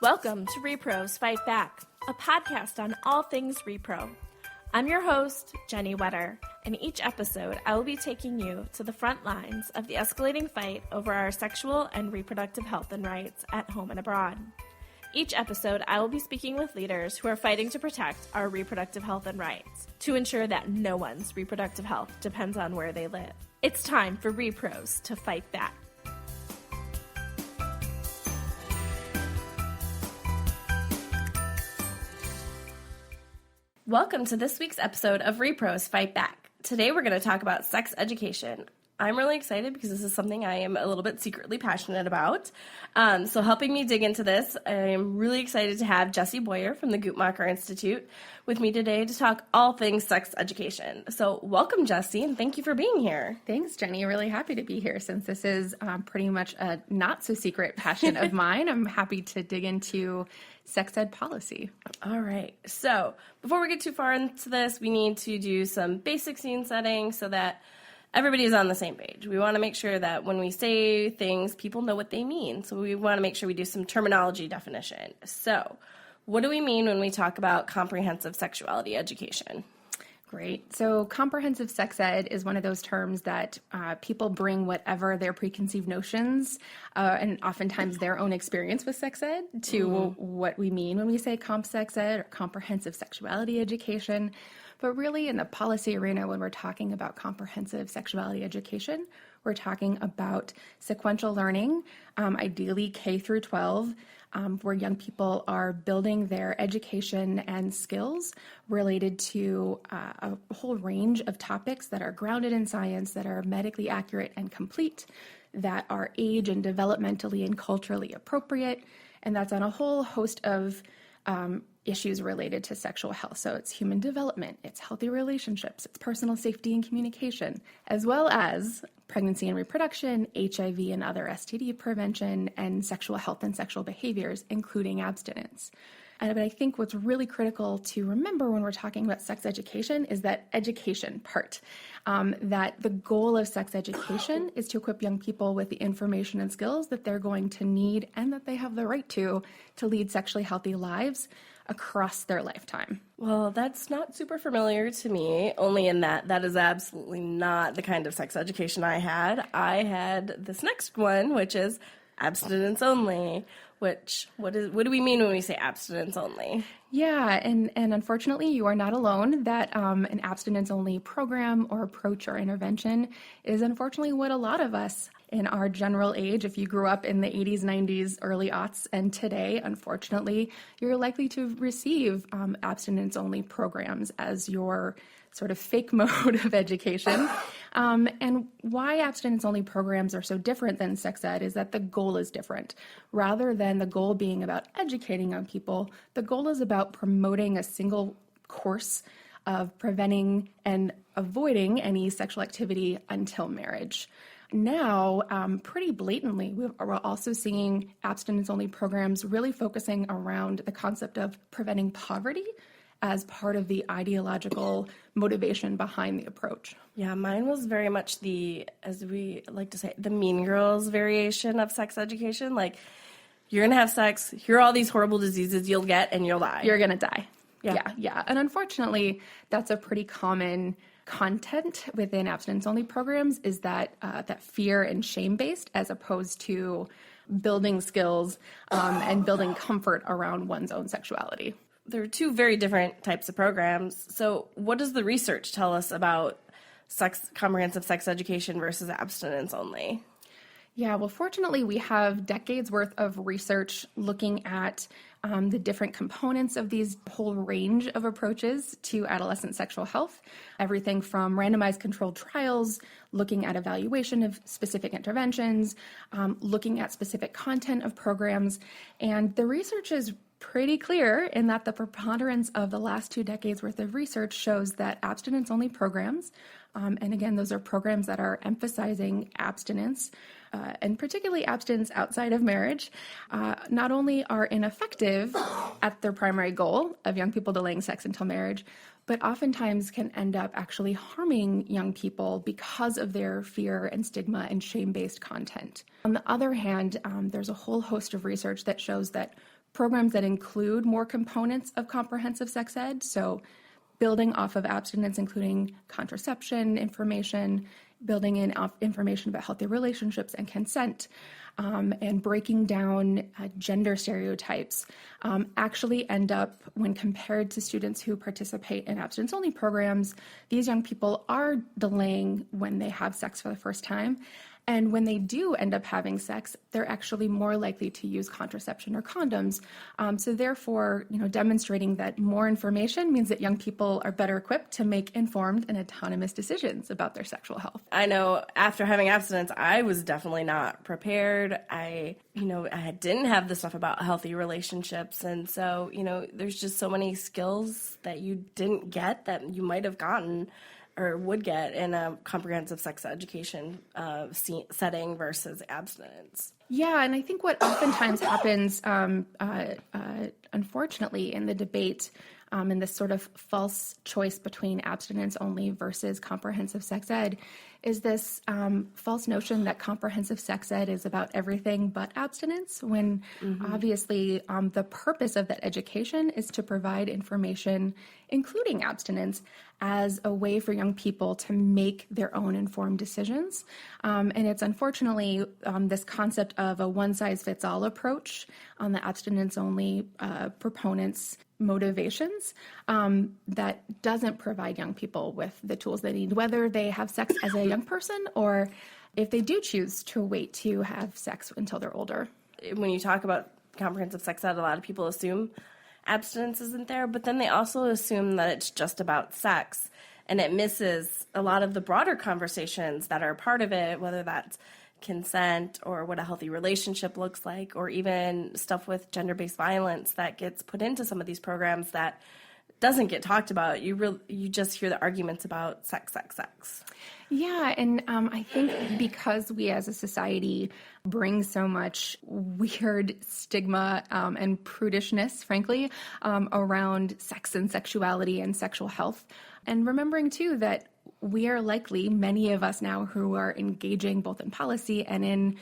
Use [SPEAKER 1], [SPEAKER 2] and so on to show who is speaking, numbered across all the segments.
[SPEAKER 1] Welcome to rePROs Fight Back, a podcast on all things repro. I'm your host, Jenny Wetter, and each episode I will be taking you to the front lines of the escalating fight over our sexual and reproductive health and rights at home and abroad. Each episode I will be speaking with leaders who are fighting to protect our reproductive health and rights, to ensure that no one's reproductive health depends on where they live. It's time for rePROs to fight back. Welcome to this week's episode of rePROs Fight Back. Today we're going to talk about sex education. I'm really excited because this is something I am a little bit secretly passionate about. So helping me dig into this, I'm really excited to have Jessie Boyer from the Guttmacher Institute with me today to talk all things sex education. So welcome, Jessie, and thank you for being here.
[SPEAKER 2] Thanks, Jenny. Really happy to be here since this is pretty much a not-so-secret passion of mine. I'm happy to dig into sex ed policy.
[SPEAKER 1] All right. So before we get too far into this, we need to do some basic scene setting so that everybody is on the same page. We want to make sure that when we say things, people know what they mean. So we want to make sure we do some terminology definition. So what do we mean when we talk about comprehensive sexuality education?
[SPEAKER 2] Great. So comprehensive sex ed is one of those terms that people bring whatever their preconceived notions and oftentimes their own experience with sex ed to what we mean when we say comp sex ed or comprehensive sexuality education. But really in the policy arena, when we're talking about comprehensive sexuality education, we're talking about sequential learning, ideally K through 12, where young people are building their education and skills related to a whole range of topics that are grounded in science, that are medically accurate and complete, that are age and developmentally and culturally appropriate, and that's on a whole host of issues related to sexual health. So it's human development, it's healthy relationships, it's personal safety and communication, as well as pregnancy and reproduction, HIV and other STD prevention, and sexual health and sexual behaviors, including abstinence. But I think what's really critical to remember when we're talking about sex education is that education part, that the goal of sex education is to equip young people with the information and skills that they're going to need and that they have the right to lead sexually healthy lives across their lifetime.
[SPEAKER 1] Well, that's not super familiar to me, only in that is absolutely not the kind of sex education I had. I had this next one, which is abstinence only. What do we mean when we say abstinence only?
[SPEAKER 2] Yeah, and unfortunately, you are not alone. That an abstinence-only program or approach or intervention is unfortunately what a lot of us in our general age, if you grew up in the 80s, 90s, early aughts, and today, unfortunately, you're likely to receive abstinence-only programs as your sort of fake mode of education. And why abstinence-only programs are so different than sex ed is that the goal is different. Rather than the goal being about educating young people, the goal is about promoting a single course of preventing and avoiding any sexual activity until marriage. Now, pretty blatantly, we're also seeing abstinence-only programs really focusing around the concept of preventing poverty as part of the ideological motivation behind the approach.
[SPEAKER 1] Yeah, mine was very much as we like to say, the Mean Girls variation of sex education. Like, you're going to have sex, here are all these horrible diseases you'll get, and you'll die.
[SPEAKER 2] You're going to die. Yeah. And unfortunately, that's a pretty common content within abstinence-only programs is that fear and shame-based as opposed to building skills and building comfort around one's own sexuality.
[SPEAKER 1] There are two very different types of programs. So what does the research tell us about comprehensive sex education versus abstinence only?
[SPEAKER 2] Yeah, well, fortunately, we have decades worth of research looking at the different components of these whole range of approaches to adolescent sexual health, everything from randomized controlled trials, looking at evaluation of specific interventions, looking at specific content of programs. And the research is pretty clear in that the preponderance of the last 2 decades worth of research shows that abstinence-only programs, and again, those are programs that are emphasizing abstinence, and particularly abstinence outside of marriage, not only are ineffective at their primary goal of young people delaying sex until marriage, but oftentimes can end up actually harming young people because of their fear and stigma and shame-based content. On the other hand, there's a whole host of research that shows that programs that include more components of comprehensive sex ed, so building off of abstinence, including contraception information, building in information about healthy relationships and consent, and breaking down gender stereotypes, actually end up, when compared to students who participate in abstinence-only programs, these young people are delaying when they have sex for the first time. And when they do end up having sex, they're actually more likely to use contraception or condoms. So therefore, demonstrating that more information means that young people are better equipped to make informed and autonomous decisions about their sexual health.
[SPEAKER 3] I know after having abstinence, I was definitely not prepared. I didn't have the stuff about healthy relationships. And so, there's just so many skills that you didn't get that you might have gotten or would get in a comprehensive sex education setting versus abstinence.
[SPEAKER 2] Yeah, and I think what oftentimes happens, unfortunately, in the debate, in this sort of false choice between abstinence only versus comprehensive sex ed, is this false notion that comprehensive sex ed is about everything but abstinence, when obviously the purpose of that education is to provide information, including abstinence, as a way for young people to make their own informed decisions. And it's unfortunately this concept of a one-size-fits-all approach on the abstinence-only proponents' motivations that doesn't provide young people with the tools they need, whether they have sex as a young person or if they do choose to wait to have sex until they're older.
[SPEAKER 3] When you talk about comprehensive sex ed, a lot of people assume abstinence isn't there, but then they also assume that it's just about sex, and it misses a lot of the broader conversations that are part of it, whether that's consent or what a healthy relationship looks like, or even stuff with gender-based violence that gets put into some of these programs that doesn't get talked about. You just hear the arguments about sex.
[SPEAKER 2] Yeah, and I think because we as a society bring so much weird stigma and prudishness, frankly, around sex and sexuality and sexual health, and remembering too that we are likely, many of us now who are engaging both in policy and in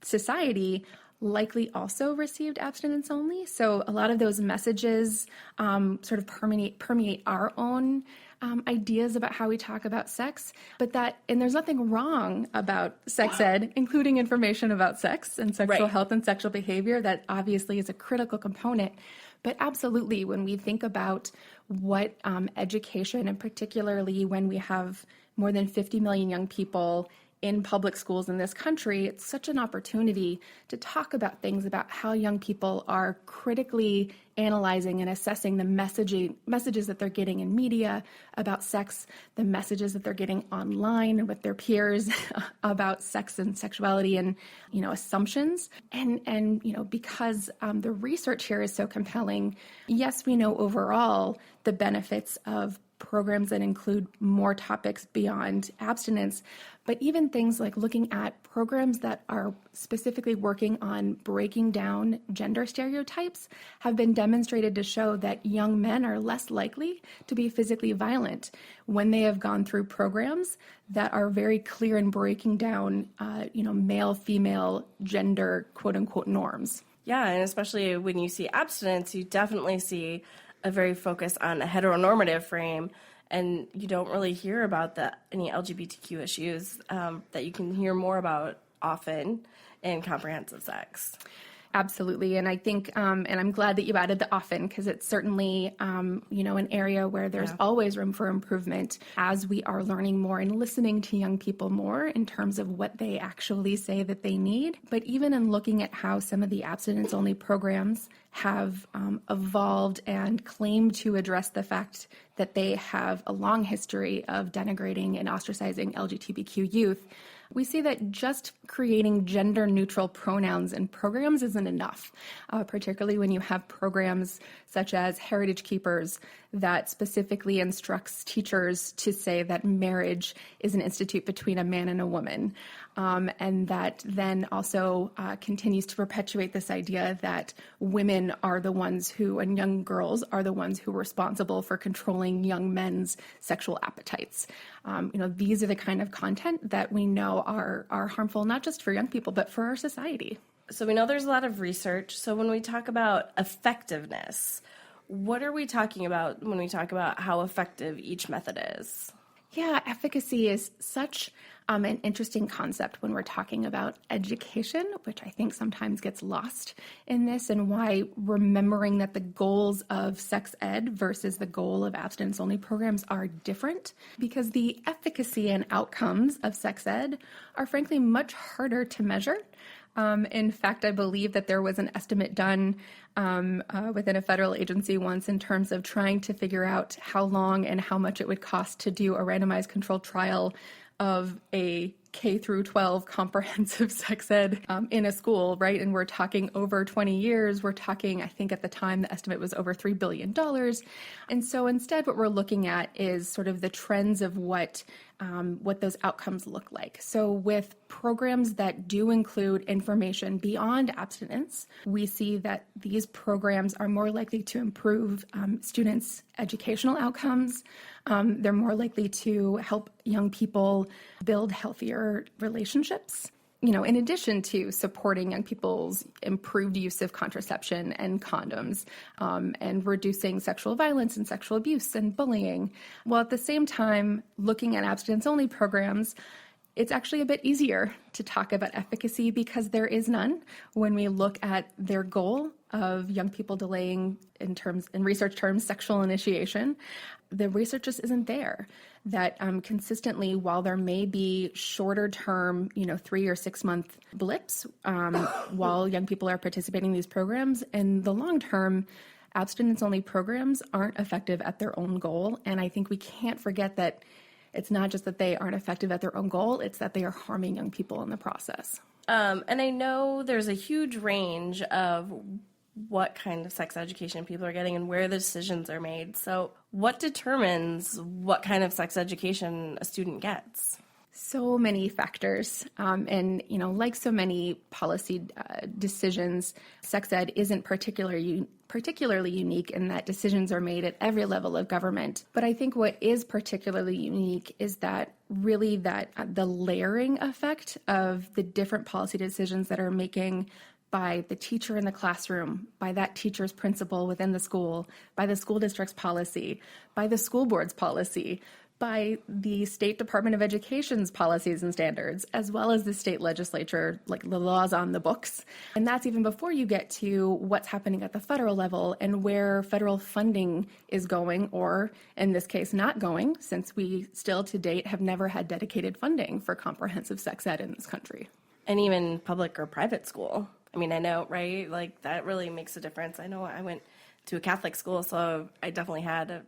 [SPEAKER 2] society, likely also received abstinence only. So a lot of those messages sort of permeate our own ideas about how we talk about sex, and there's nothing wrong about sex ed, including information about sex and sexual health and sexual behavior. That obviously is a critical component. But absolutely, when we think about what education, and particularly when we have more than 50 million young people in public schools in this country, it's such an opportunity to talk about things about how young people are critically analyzing and assessing the messages that they're getting in media about sex, the messages that they're getting online and with their peers about sex and sexuality and, assumptions. And because the research here is so compelling, yes, we know overall the benefits of programs that include more topics beyond abstinence, but even things like looking at programs that are specifically working on breaking down gender stereotypes have been demonstrated to show that young men are less likely to be physically violent when they have gone through programs that are very clear in breaking down, male-female gender quote-unquote norms.
[SPEAKER 3] Yeah, and especially when you see abstinence, you definitely see a very focus on a heteronormative frame, and you don't really hear about any LGBTQ issues that you can hear more about often in comprehensive sex.
[SPEAKER 2] Absolutely. And I think, and I'm glad that you added the often, because it's certainly, an area where there's always room for improvement as we are learning more and listening to young people more in terms of what they actually say that they need. But even in looking at how some of the abstinence-only programs have evolved and claim to address the fact that they have a long history of denigrating and ostracizing LGBTQ youth, we see that just creating gender-neutral pronouns in programs isn't enough, particularly when you have programs such as Heritage Keepers that specifically instructs teachers to say that marriage is an institute between a man and a woman, and that then also continues to perpetuate this idea that women are the ones who, and young girls are the ones who are responsible for controlling young men's sexual appetites. These are the kind of content that we know are harmful, not just for young people, but for our society.
[SPEAKER 3] So we know there's a lot of research. So when we talk about effectiveness, what are we talking about when we talk about how effective each method is?
[SPEAKER 2] Yeah, efficacy is such an interesting concept when we're talking about education, which I think sometimes gets lost in this, and why remembering that the goals of sex ed versus the goal of abstinence-only programs are different, because the efficacy and outcomes of sex ed are frankly much harder to measure. In fact, I believe that there was an estimate done within a federal agency once in terms of trying to figure out how long and how much it would cost to do a randomized controlled trial of a K through 12 comprehensive sex ed in a school, right? And we're talking over 20 years. We're talking, I think at the time, the estimate was over $3 billion. And so instead, what we're looking at is sort of the trends of what those outcomes look like. So with programs that do include information beyond abstinence, we see that these programs are more likely to improve students' educational outcomes. They're more likely to help young people build healthier relationships. You know, in addition to supporting young people's improved use of contraception and condoms, and reducing sexual violence and sexual abuse and bullying, while at the same time looking at abstinence-only programs, it's actually a bit easier to talk about efficacy because there is none when we look at their goal of young people delaying, in research terms, sexual initiation. The research just isn't there. That consistently, while there may be shorter term, 3 or 6 month blips while young people are participating in these programs, in the long term, abstinence-only programs aren't effective at their own goal. And I think we can't forget that it's not just that they aren't effective at their own goal, it's that they are harming young people in the process.
[SPEAKER 3] And I know there's a huge range of what kind of sex education people are getting and where the decisions are made. So what determines what kind of sex education a student gets?
[SPEAKER 2] So many factors. And, like so many policy decisions, sex ed isn't particularly unique in that decisions are made at every level of government. But I think what is particularly unique is that the layering effect of the different policy decisions that are making by the teacher in the classroom, by that teacher's principal within the school, by the school district's policy, by the school board's policy, by the State Department of Education's policies and standards, as well as the state legislature, like the laws on the books. And that's even before you get to what's happening at the federal level and where federal funding is going, or in this case, not going, since we still to date have never had dedicated funding for comprehensive sex ed in this country.
[SPEAKER 3] And even public or private school. I mean, I know, right? Like, that really makes a difference. I know I went to a Catholic school, so I definitely had a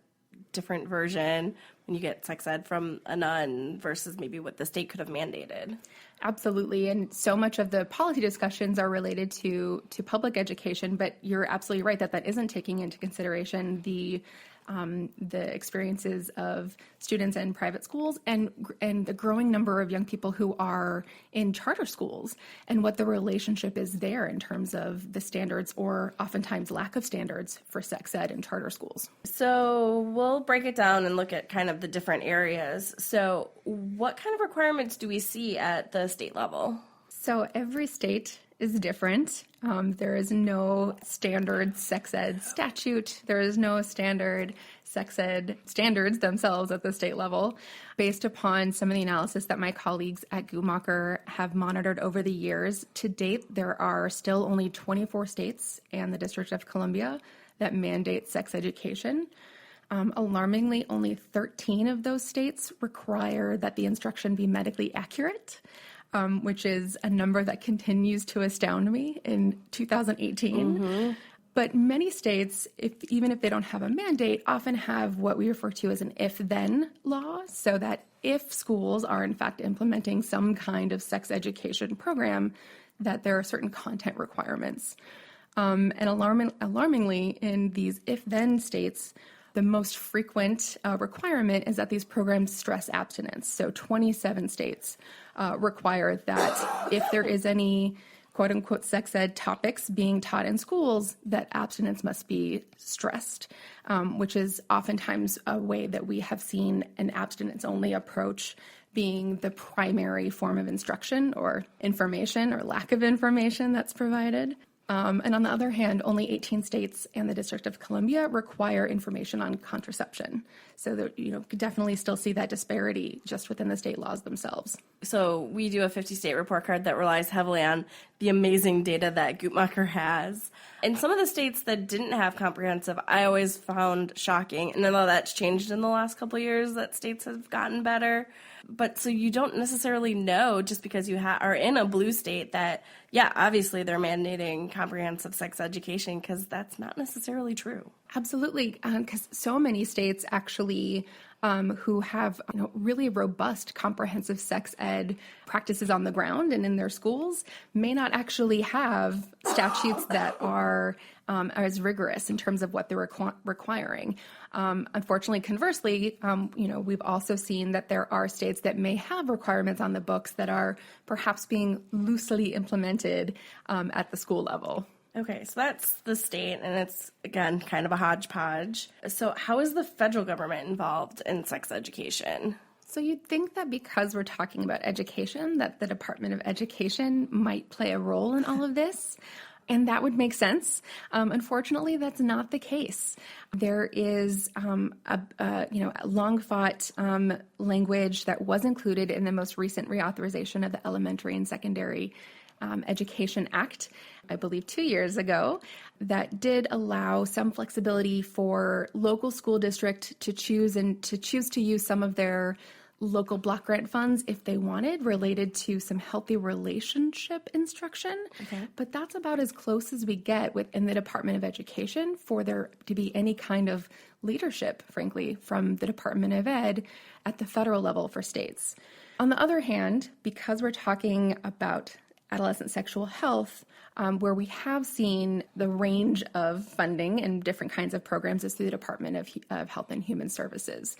[SPEAKER 3] different version when you get sex ed from a nun versus maybe what the state could have mandated.
[SPEAKER 2] Absolutely. And so much of the policy discussions are related to public education, but you're absolutely right that isn't taking into consideration the experiences of students in private schools and the growing number of young people who are in charter schools and what the relationship is there in terms of the standards or oftentimes lack of standards for sex ed in charter schools.
[SPEAKER 3] So we'll break it down and look at kind of the different areas. So what kind of requirements do we see at the state level? So
[SPEAKER 2] every state is different. There is no standard sex ed statute. There is no standard sex ed standards themselves at the state level. Based upon some of the analysis that my colleagues at Guttmacher have monitored over the years, to date, there are still only 24 states and the District of Columbia that mandate sex education. Alarmingly, only 13 of those states require that the instruction be medically accurate. Which is a number that continues to astound me in 2018. Mm-hmm. But many states, even if they don't have a mandate, often have what we refer to as an if-then law, so that if schools are in fact implementing some kind of sex education program, that there are certain content requirements. And alarmingly, in these if-then states, the most frequent requirement is that these programs stress abstinence. So 27 states require that if there is any quote unquote sex ed topics being taught in schools, that abstinence must be stressed, which is oftentimes a way that we have seen an abstinence only approach being the primary form of instruction or information or lack of information that's provided. And on the other hand, only 18 states and the District of Columbia require information on contraception. So that, you could definitely still see that disparity just within the state laws themselves.
[SPEAKER 3] So we do a 50-state report card that relies heavily on the amazing data that Guttmacher has. And some of the states that didn't have comprehensive, I always found shocking. And I know that's changed in the last couple of years, that states have gotten better. But so you don't necessarily know just because you are in a blue state that, yeah, obviously they're mandating comprehensive sex education, because that's not necessarily true.
[SPEAKER 2] Absolutely, because so many states actually who have really robust comprehensive sex ed practices on the ground and in their schools may not actually have statutes that are as rigorous in terms of what they're requiring. Unfortunately, conversely, we've also seen that there are states that may have requirements on the books that are perhaps being loosely implemented at the school level.
[SPEAKER 3] Okay, so that's the state, and it's, again, kind of a hodgepodge. So how is the federal government involved in sex education?
[SPEAKER 2] So you'd think that because we're talking about education, that the Department of Education might play a role in all of this. And that would make sense. Unfortunately, that's not the case. There is a long-fought language that was included in the most recent reauthorization of the Elementary and Secondary Education Act, I believe 2 years ago, that did allow some flexibility for local school district to choose to use some of their local block grant funds if they wanted, related to some healthy relationship instruction. Okay. But that's about as close as we get within the Department of Education for there to be any kind of leadership, frankly, from the Department of Ed at the federal level for states. On the other hand, because we're talking about adolescent sexual health, where we have seen the range of funding and different kinds of programs is through the Department of Health and Human Services.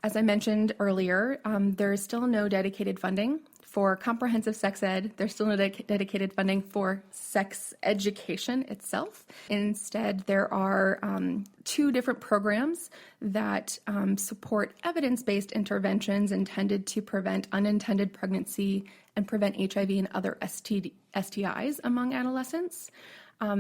[SPEAKER 2] As I mentioned earlier, there is still no dedicated funding for comprehensive sex ed. There's still no dedicated funding for sex education itself. Instead, there are 2 different programs that support evidence-based interventions intended to prevent unintended pregnancy and prevent HIV and other STIs among adolescents.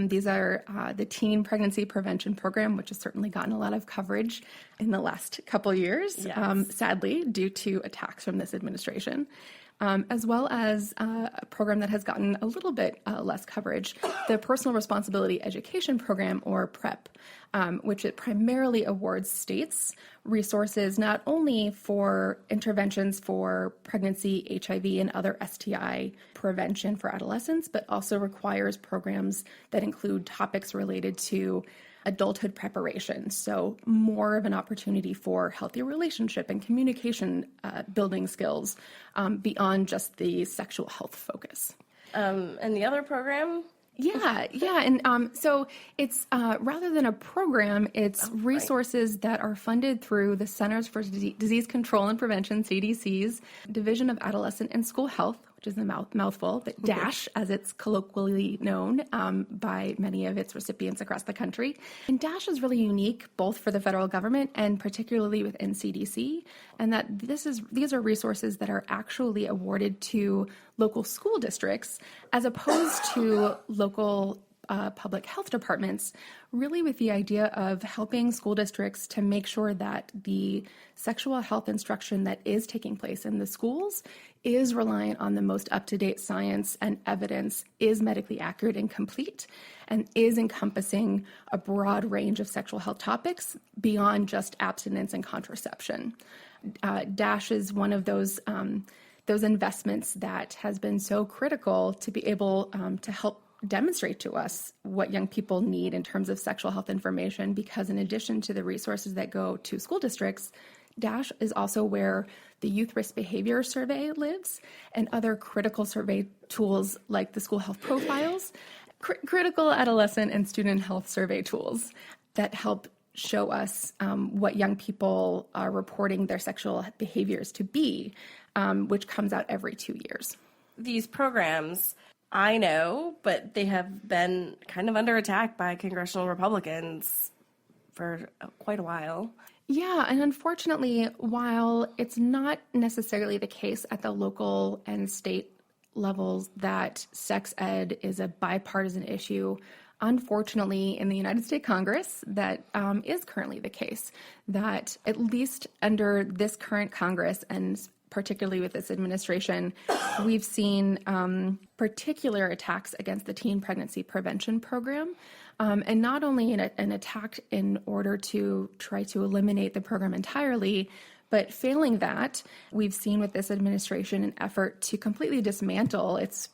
[SPEAKER 2] These are the Teen Pregnancy Prevention Program, which has certainly gotten a lot of coverage in the last couple years, yes. Sadly, due to attacks from this administration, as well as a program that has gotten a little bit less coverage, the Personal Responsibility Education Program, or PrEP, which it primarily awards states resources not only for interventions for pregnancy, HIV, and other STI prevention for adolescents, but also requires programs that include topics related to adulthood preparation. So more of an opportunity for healthy relationship and communication building skills beyond just the sexual health focus.
[SPEAKER 3] And the other program?
[SPEAKER 2] Yeah. And so it's rather than a program, it's resources that are funded through the Centers for Disease Control and Prevention, CDC's Division of Adolescent and School Health, which is a mouthful, but DASH, as it's colloquially known by many of its recipients across the country. And DASH is really unique, both for the federal government and particularly within CDC, and that these are resources that are actually awarded to local school districts as opposed to local public health departments, really with the idea of helping school districts to make sure that the sexual health instruction that is taking place in the schools is reliant on the most up-to-date science and evidence, is medically accurate and complete, and is encompassing a broad range of sexual health topics beyond just abstinence and contraception. DASH is one of those investments that has been so critical to be able to help demonstrate to us what young people need in terms of sexual health information, because in addition to the resources that go to school districts, DASH is also where the Youth Risk Behavior Survey lives, and other critical survey tools like the school health profiles, critical adolescent and student health survey tools that help show us what young people are reporting their sexual behaviors to be, which comes out every 2 years.
[SPEAKER 3] These programs, I know, but they have been kind of under attack by congressional Republicans for quite a while.
[SPEAKER 2] Yeah, and unfortunately, while it's not necessarily the case at the local and state levels that sex ed is a bipartisan issue, unfortunately, in the United States Congress, that is currently the case, that at least under this current Congress and particularly with this administration, we've seen particular attacks against the Teen Pregnancy Prevention Program. And not only an attack in order to try to eliminate the program entirely, but failing that, we've seen with this administration an effort to completely dismantle its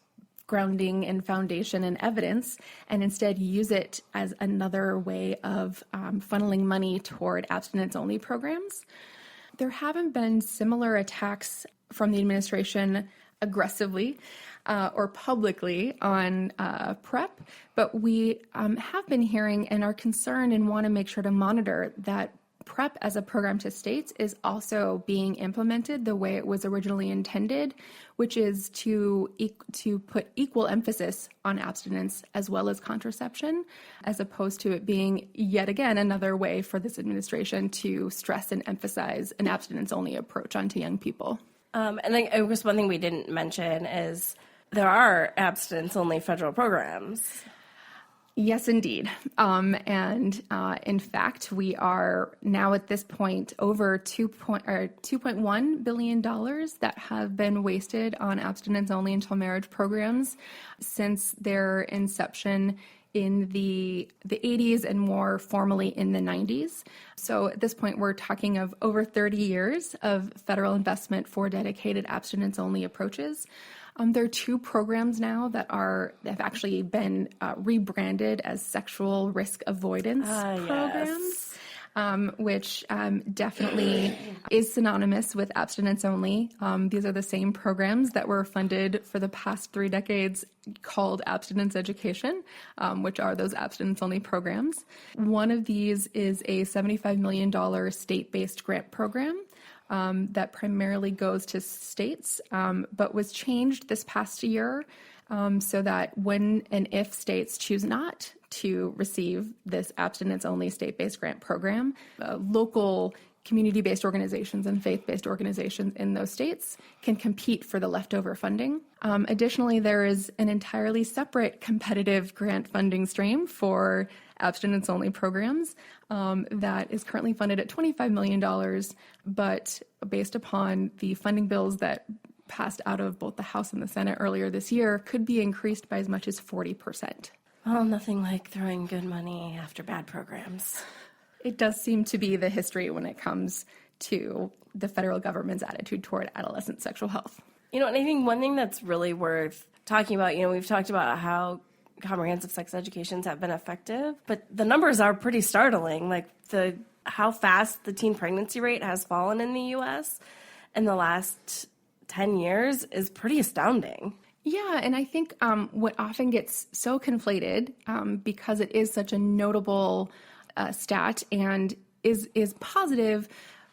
[SPEAKER 2] grounding and foundation and evidence, and instead use it as another way of funneling money toward abstinence-only programs. There haven't been similar attacks from the administration aggressively or publicly on PrEP, but we have been hearing and are concerned and want to make sure to monitor that PrEP as a program to states is also being implemented the way it was originally intended, which is to put equal emphasis on abstinence as well as contraception, as opposed to it being yet again another way for this administration to stress and emphasize an abstinence-only approach onto young people.
[SPEAKER 3] And I guess one thing we didn't mention is there are abstinence-only federal programs.
[SPEAKER 2] Yes, indeed. In fact, we are now at this point over $2.1 billion that have been wasted on abstinence-only until marriage programs since their inception in the 80s and more formally in the 90s. So at this point, we're talking of over 30 years of federal investment for dedicated abstinence-only approaches. There are two programs now that have actually been rebranded as sexual risk avoidance programs, which definitely is synonymous with abstinence only. These are the same programs that were funded for the past 3 decades called abstinence education, which are those abstinence only programs. One of these is a $75 million state-based grant program that primarily goes to states, but was changed this past year so that when and if states choose not to receive this abstinence-only state-based grant program, local community-based organizations and faith-based organizations in those states can compete for the leftover funding. Additionally, there is an entirely separate competitive grant funding stream for abstinence-only programs that is currently funded at $25 million, but based upon the funding bills that passed out of both the House and the Senate earlier this year, could be increased by as much as 40%.
[SPEAKER 3] Well, nothing like throwing good money after bad programs.
[SPEAKER 2] It does seem to be the history when it comes to the federal government's attitude toward adolescent sexual health.
[SPEAKER 3] And I think one thing that's really worth talking about, we've talked about how comprehensive sex educations have been effective, but the numbers are pretty startling. Like how fast the teen pregnancy rate has fallen in the U.S. in the last 10 years is pretty astounding.
[SPEAKER 2] Yeah, and I think what often gets so conflated because it is such a notable stat and is positive,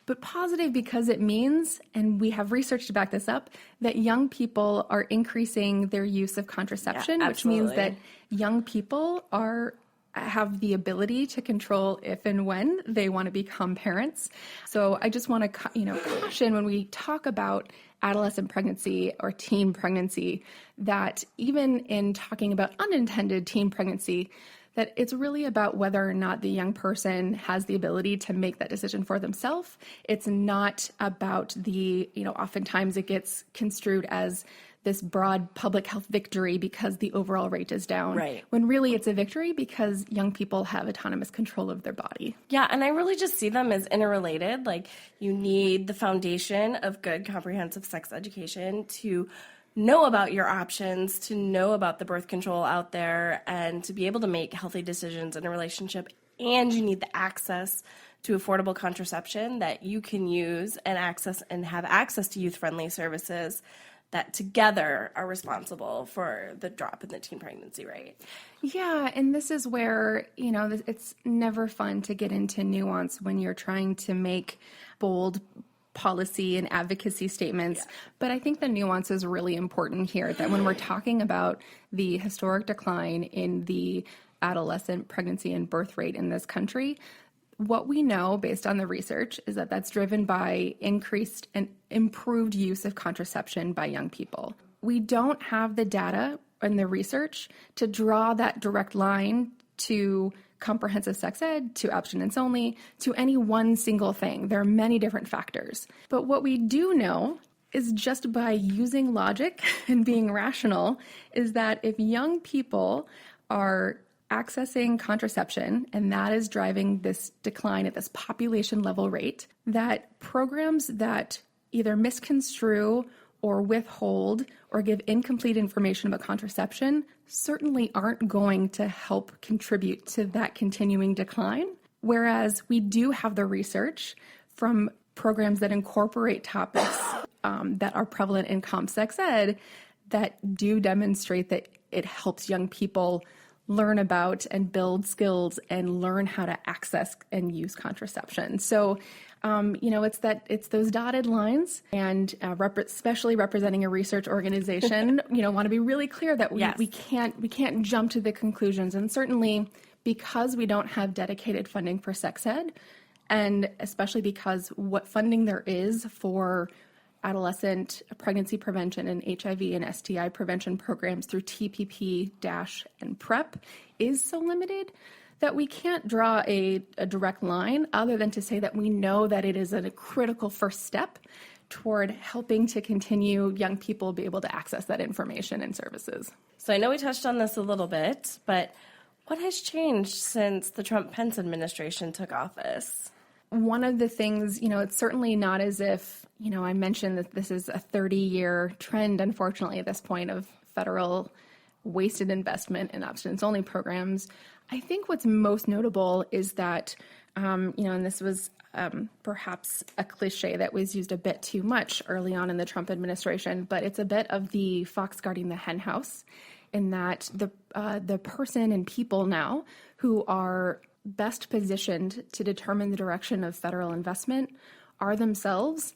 [SPEAKER 2] but positive because it means, and we have research to back this up, that young people are increasing their use of contraception, which means that young people have the ability to control if and when they want to become parents. So I just want to caution when we talk about adolescent pregnancy or teen pregnancy, that even in talking about unintended teen pregnancy, that it's really about whether or not the young person has the ability to make that decision for themselves. It's not about oftentimes it gets construed as this broad public health victory because the overall rate is down.
[SPEAKER 3] Right.
[SPEAKER 2] When really it's a victory because young people have autonomous control of their body.
[SPEAKER 3] Yeah, and I really just see them as interrelated. Like, you need the foundation of good comprehensive sex education to know about your options, to know about the birth control out there, and to be able to make healthy decisions in a relationship. And you need the access to affordable contraception that you can use and have access to youth-friendly services that together are responsible for the drop in the teen pregnancy rate.
[SPEAKER 2] Yeah, and this is where, it's never fun to get into nuance when you're trying to make bold policy and advocacy statements. But I think the nuance is really important here, that when we're talking about the historic decline in the adolescent pregnancy and birth rate in this country, what we know based on the research is that that's driven by increased and improved use of contraception by young people. We don't have the data and the research to draw that direct line to comprehensive sex ed, to abstinence only, to any one single thing. There are many different factors. But what we do know is, just by using logic and being rational, is that if young people are accessing contraception, and that is driving this decline at this population level rate, that programs that either misconstrue or withhold or give incomplete information about contraception certainly aren't going to help contribute to that continuing decline. Whereas we do have the research from programs that incorporate topics that are prevalent in comp sex ed that do demonstrate that it helps young people learn about and build skills and learn how to access and use contraception. So, it's those dotted lines, and especially representing a research organization, want to be really clear that we can't jump to the conclusions. And certainly because we don't have dedicated funding for sex ed, and especially because what funding there is for adolescent pregnancy prevention and HIV and STI prevention programs through TPP, and PrEP is so limited that we can't draw a direct line other than to say that we know that it is a critical first step toward helping to continue young people be able to access that information and services.
[SPEAKER 3] So I know we touched on this a little bit, but what has changed since the Trump-Pence administration took office?
[SPEAKER 2] One of the things, it's certainly not as if, I mentioned that this is a 30-year trend, unfortunately, at this point, of federal wasted investment in abstinence-only programs. I think what's most notable is that, and this was perhaps a cliche that was used a bit too much early on in the Trump administration, but it's a bit of the fox guarding the hen house, in that the person and people now who are best positioned to determine the direction of federal investment are themselves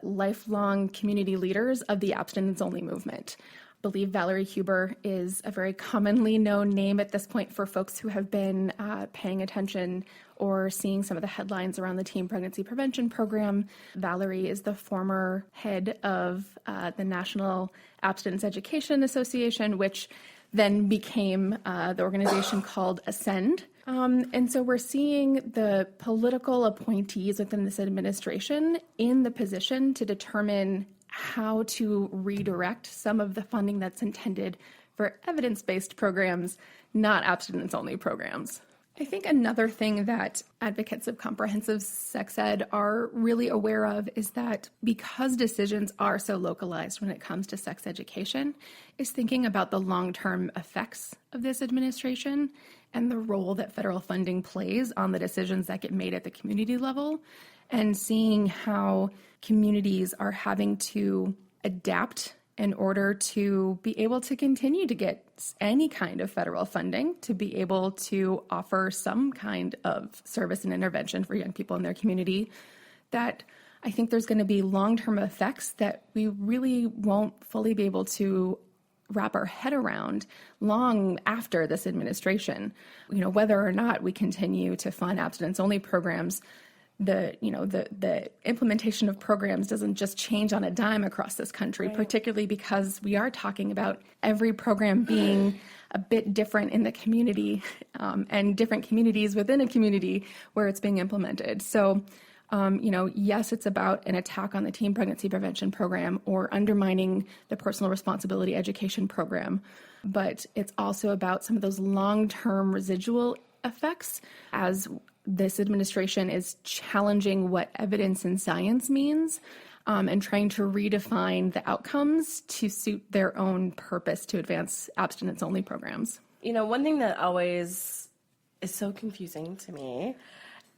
[SPEAKER 2] lifelong community leaders of the abstinence-only movement. I believe Valerie Huber is a very commonly known name at this point for folks who have been paying attention or seeing some of the headlines around the Teen Pregnancy Prevention Program. Valerie is the former head of the National Abstinence Education Association, which then became the organization called Ascend. And so we're seeing the political appointees within this administration in the position to determine how to redirect some of the funding that's intended for evidence-based programs, not abstinence-only programs. I think another thing that advocates of comprehensive sex ed are really aware of is that because decisions are so localized when it comes to sex education, is thinking about the long-term effects of this administration and the role that federal funding plays on the decisions that get made at the community level, and seeing how communities are having to adapt in order to be able to continue to get any kind of federal funding, to be able to offer some kind of service and intervention for young people in their community, that I think there's going to be long-term effects that we really won't fully be able to wrap our head around long after this administration. Whether or not we continue to fund abstinence-only programs, the implementation of programs doesn't just change on a dime across this country, right, particularly because we are talking about every program being a bit different in the community and different communities within a community where it's being implemented. So, yes, it's about an attack on the Teen Pregnancy Prevention Program or undermining the Personal Responsibility Education Program, but it's also about some of those long-term residual effects as this administration is challenging what evidence and science means and trying to redefine the outcomes to suit their own purpose to advance abstinence-only programs.
[SPEAKER 3] One thing that always is so confusing to me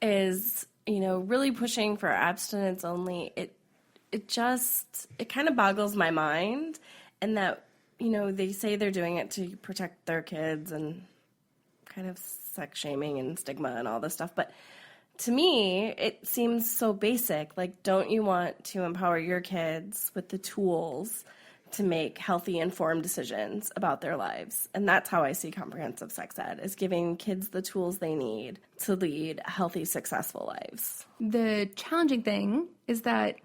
[SPEAKER 3] is, really pushing for abstinence only. It kind of boggles my mind, and that, they say they're doing it to protect their kids and kind of sex shaming and stigma and all this stuff, but to me, it seems so basic. Like, don't you want to empower your kids with the tools to make healthy, informed decisions about their lives? And that's how I see comprehensive sex ed, is giving kids the tools they need to lead healthy, successful lives.
[SPEAKER 2] The challenging thing is that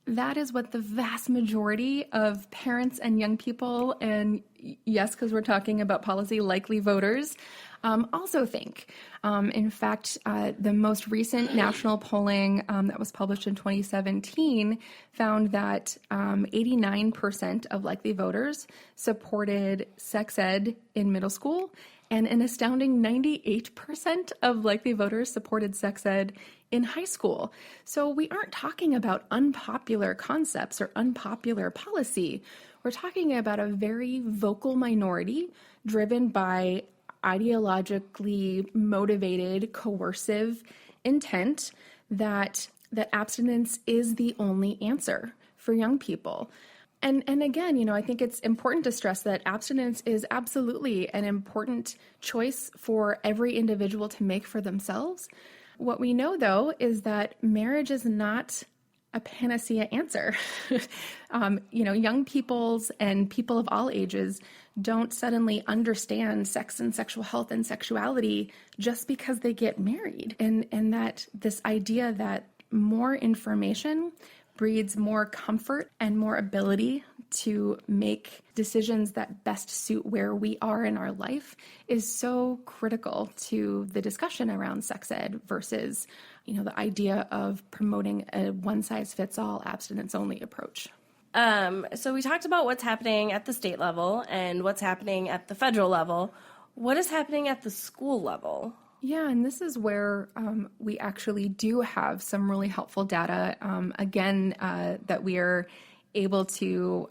[SPEAKER 2] is what the vast majority of parents and young people, and yes, because we're talking about policy, likely voters, also think. In fact, the most recent national polling that was published in 2017 found that 89% of likely voters supported sex ed in middle school, and an astounding 98% of likely voters supported sex ed in high school. So we aren't talking about unpopular concepts or unpopular policy. We're talking about a very vocal minority driven by ideologically motivated, coercive intent that abstinence is the only answer for young people. And again, I think it's important to stress that abstinence is absolutely an important choice for every individual to make for themselves. What we know, though, is that marriage is not a panacea answer. Young peoples and people of all ages don't suddenly understand sex and sexual health and sexuality just because they get married. And that this idea that more information breeds more comfort and more ability to make decisions that best suit where we are in our life is so critical to the discussion around sex ed versus, the idea of promoting a one-size-fits-all abstinence-only approach.
[SPEAKER 3] So we talked about what's happening at the state level and what's happening at the federal level. What is happening at the school level?
[SPEAKER 2] Yeah, and this is where we actually do have some really helpful data, that we are able to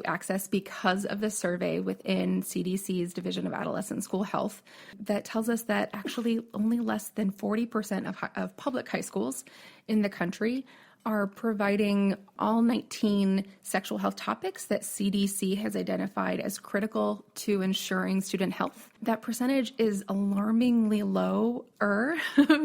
[SPEAKER 2] access because of the survey within CDC's Division of Adolescent School Health that tells us that actually only less than 40% of public high schools in the country are providing all 19 sexual health topics that CDC has identified as critical to ensuring student health. That percentage is alarmingly lower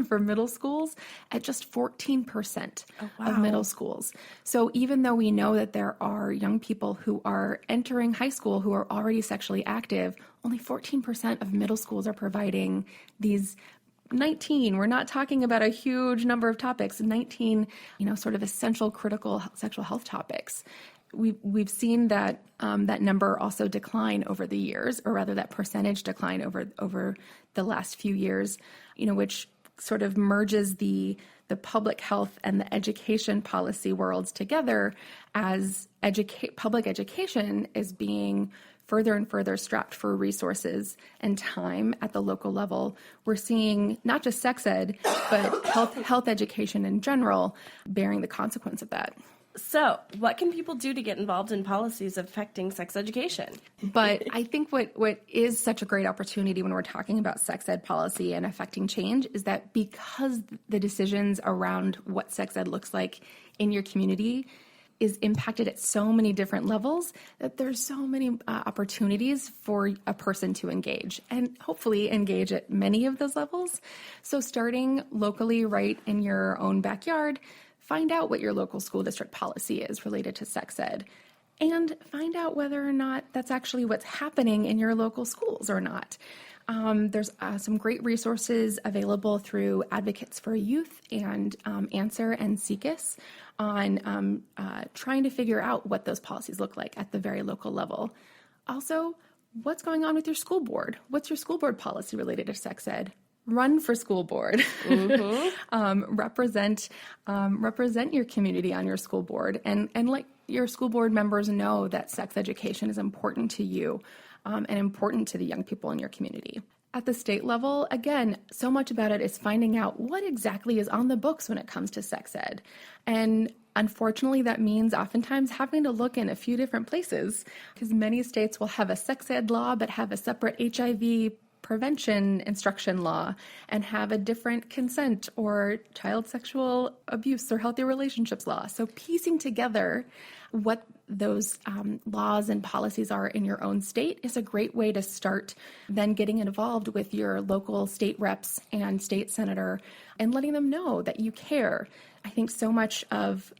[SPEAKER 2] for middle schools at just 14% of middle schools. So even though we know that there are young people who are entering high school who are already sexually active, only 14% of middle schools are providing these 19. We're not talking about a huge number of topics, 19, sort of essential, critical sexual health topics. We've seen that that number also decline over the years, or rather that percentage decline over the last few years, which sort of merges the public health and the education policy worlds together as public education is being further and further strapped for resources and time at the local level. We're seeing not just sex ed, but health education in general bearing the consequence of that.
[SPEAKER 3] So, what can people do to get involved in policies affecting sex education?
[SPEAKER 2] But I think what is such a great opportunity when we're talking about sex ed policy and affecting change is that because the decisions around what sex ed looks like in your community is impacted at so many different levels, that there's so many opportunities for a person to engage and hopefully engage at many of those levels. So starting locally right in your own backyard, find out what your local school district policy is related to sex ed, and find out whether or not that's actually what's happening in your local schools or not. There's some great resources available through Advocates for Youth and Answer and SECUS on trying to figure out what those policies look like at the very local level. Also, what's going on with your school board? What's your school board policy related to sex ed? Run for school board. Mm-hmm. Represent your community on your school board, and let your school board members know that sex education is important to you and important to the young people in your community. At the state level, again, so much about it is finding out what exactly is on the books when it comes to sex ed. And unfortunately, that means oftentimes having to look in a few different places, because many states will have a sex ed law but have a separate HIV prevention instruction law and have a different consent or child sexual abuse or healthy relationships law. So piecing together what those laws and policies are in your own state is a great way to start then getting involved with your local state reps and state senator and letting them know that you care. I think so much of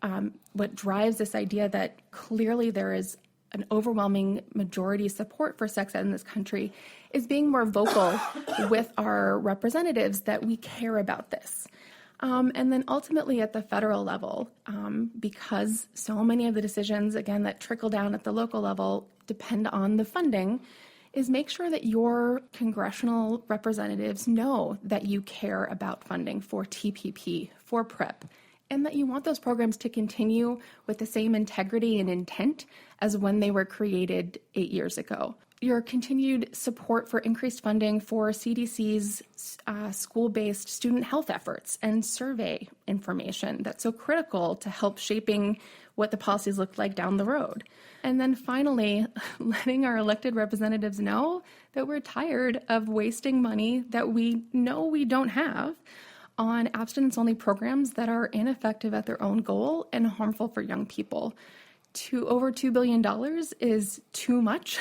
[SPEAKER 2] what drives this idea that clearly there is an overwhelming majority support for sex ed in this country is being more vocal with our representatives that we care about this. And then ultimately at the federal level, because so many of the decisions, again, that trickle down at the local level depend on the funding, is make sure that your congressional representatives know that you care about funding for TPP, for PrEP, and that you want those programs to continue with the same integrity and intent as when they were created 8 years ago. Your continued support for increased funding for CDC's school-based student health efforts and survey information that's so critical to help shaping what the policies look like down the road. And then finally, letting our elected representatives know that we're tired of wasting money that we know we don't have on abstinence-only programs that are ineffective at their own goal and harmful for young people. Over $2 billion is too much,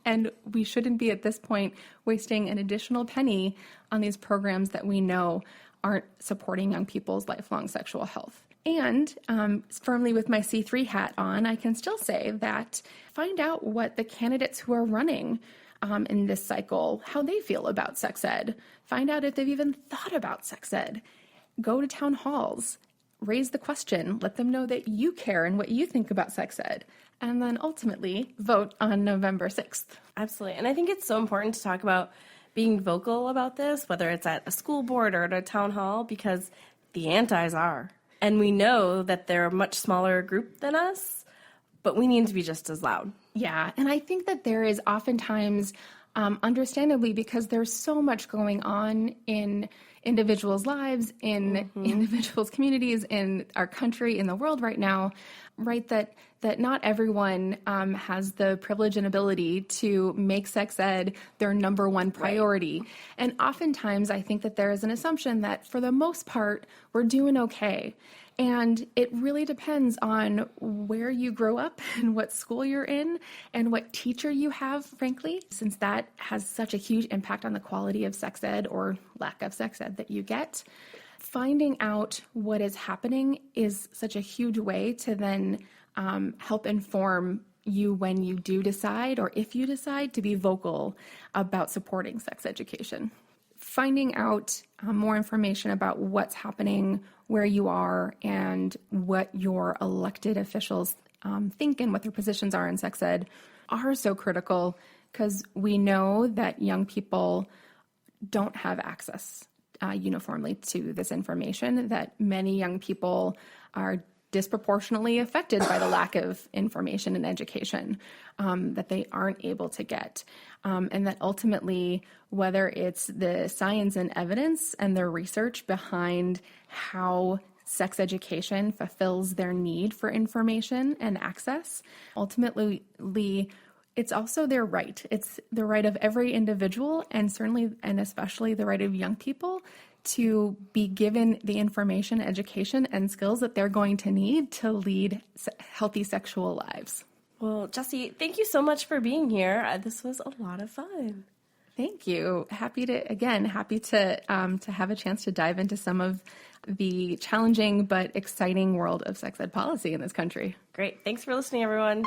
[SPEAKER 2] and we shouldn't be at this point wasting an additional penny on these programs that we know aren't supporting young people's lifelong sexual health. And firmly with my C3 hat on, I can still say that find out what the candidates who are running in this cycle, how they feel about sex ed. Find out if they've even thought about sex ed. Go to town halls. Raise the question, let them know that you care and what you think about sex ed, and then ultimately vote on November 6th.
[SPEAKER 3] Absolutely. And I think it's so important to talk about being vocal about this, whether it's at a school board or at a town hall, because the antis are. And we know that they're a much smaller group than us, but we need to be just as loud.
[SPEAKER 2] Yeah, and I think that there is oftentimes, understandably, because there's so much going on in individuals' lives, in individuals' communities, in our country, in the world right now, right, that not everyone has the privilege and ability to make sex ed their number one priority. Right. And oftentimes I think that there is an assumption that for the most part, we're doing okay. And it really depends on where you grow up and what school you're in and what teacher you have, frankly, since that has such a huge impact on the quality of sex ed or lack of sex ed that you get. Finding out what is happening is such a huge way to then help inform you when you do decide, or if you decide, to be vocal about supporting sex education. Finding out more information about what's happening where you are and what your elected officials think and what their positions are in sex ed are so critical, because we know that young people don't have access uniformly to this information, that many young people are disproportionately affected by the lack of information and education that they aren't able to get. And that ultimately, whether it's the science and evidence and the research behind how sex education fulfills their need for information and access, ultimately, it's also their right. It's the right of every individual, and certainly and especially the right of young people, to be given the information, education, and skills that they're going to need to lead healthy sexual lives.
[SPEAKER 3] Well, Jessie, thank you so much for being here. This was a lot of fun.
[SPEAKER 2] Thank you. Happy to have a chance to dive into some of the challenging but exciting world of sex ed policy in this country.
[SPEAKER 3] Great. Thanks for listening, everyone.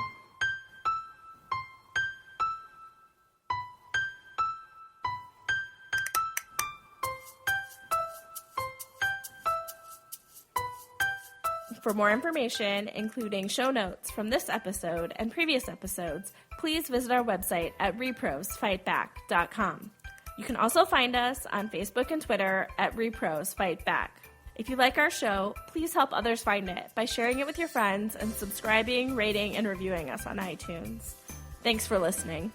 [SPEAKER 3] For more information, including show notes from this episode and previous episodes, please visit our website at reprosfightback.com. You can also find us on Facebook and Twitter at reprosfightback. If you like our show, please help others find it by sharing it with your friends and subscribing, rating, and reviewing us on iTunes. Thanks for listening.